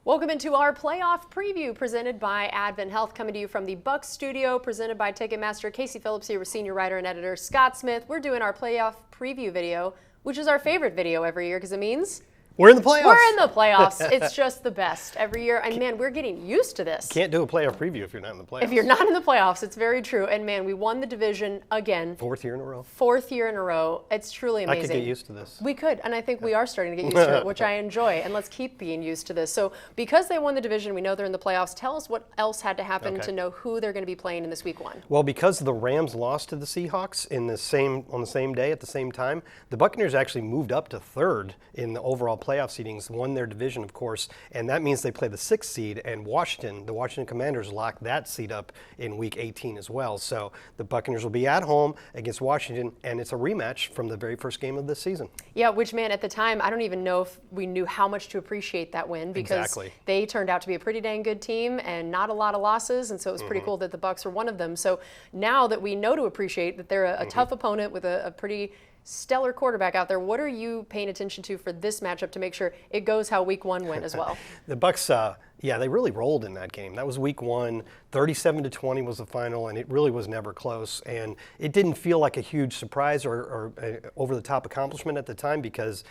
Welcome into our playoff preview presented by Advent Health, coming to you from the Bucs studio, presented by Ticketmaster. Casey Phillips here with senior writer and editor Scott Smith. We're doing our playoff preview video, which is our favorite video every year because it means we're in the playoffs. We're in the playoffs. It's just the best every year. And man, we're getting used to this. Can't do a playoff preview if you're not in the playoffs. If you're not in the playoffs, it's very true. And man, we won the division again. Fourth year in a row. Fourth year in a row. It's truly amazing. I could get used to this. We could, and I think we are starting to get used to it, which I enjoy. And let's keep being used to this. So because they won the division, we know they're in the playoffs. Tell us what else had to happen to know who they're going to be playing in this week one. Well, because the Rams lost to the Seahawks on the same day at the same time, the Buccaneers actually moved up to third in the overall playoff seedings, won their division, of course, and that means they play the 6th seed, and the Washington Commanders locked that seed up in week 18 as well. So the Buccaneers will be at home against Washington, and it's a rematch from the very first game of this season. Yeah, which, man, at the time, I don't even know if we knew how much to appreciate that win, because they turned out to be a pretty dang good team and not a lot of losses, and so it was pretty cool that the Bucs were one of them. So now that we know to appreciate that they're a tough opponent with a pretty stellar quarterback out there, what are you paying attention to for this matchup to make sure it goes how week one went as well? The Bucs, they really rolled in that game. That was week one. 37-20 was the final, and it really was never close. And it didn't feel like a huge surprise or over-the-top accomplishment at the time because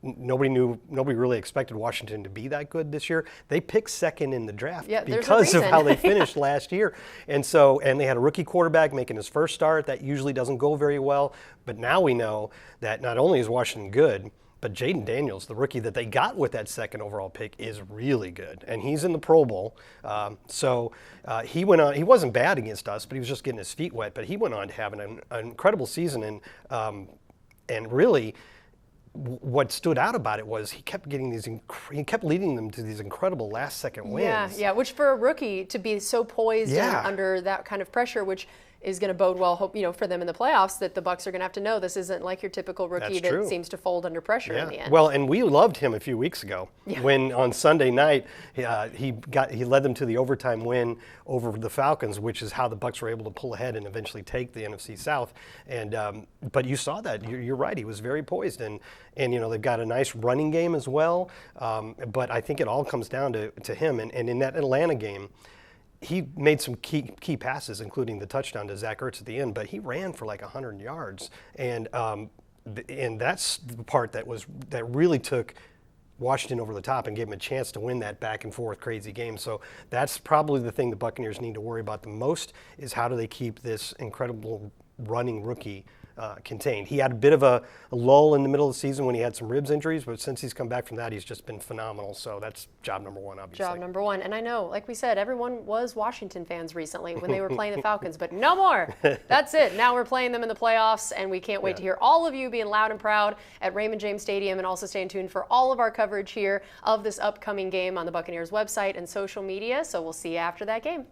nobody really expected Washington to be that good this year. They picked second in the draft because of how they finished last year. And they had a rookie quarterback making his first start. That usually doesn't go very well. But now we know that not only is Washington good, but Jaden Daniels, the rookie that they got with that second overall pick, is really good. And he's in the Pro Bowl. He went on. He wasn't bad against us, but he was just getting his feet wet. But he went on to have an incredible season. And really, what stood out about it was he kept leading them to these incredible last-second wins. Yeah, which for a rookie to be so poised and under that kind of pressure, which is going to bode well, for them in the playoffs, that the Bucs are going to have to know this isn't like your typical rookie that seems to fold under pressure in the end. Well, and we loved him a few weeks ago when on Sunday night he led them to the overtime win over the Falcons, which is how the Bucs were able to pull ahead and eventually take the NFC South. And but you saw that. You're right. He was very poised, and they've got a nice running game as well. But I think it all comes down to him. And in that Atlanta game, he made some key passes, including the touchdown to Zach Ertz at the end, but he ran for like 100 yards. And that's the part that really took Washington over the top and gave him a chance to win that back and forth crazy game. So that's probably the thing the Buccaneers need to worry about the most, is how do they keep this incredible running rookie contained. He had a bit of a lull in the middle of the season when he had some ribs injuries, but since he's come back from that, he's just been phenomenal. So that's job number one, obviously. Job number one. And I know, like we said, everyone was Washington fans recently when they were playing the Falcons, but no more. That's it. Now we're playing them in the playoffs, and we can't wait to hear all of you being loud and proud at Raymond James Stadium, and also staying tuned for all of our coverage here of this upcoming game on the Buccaneers website and social media. So we'll see you after that game.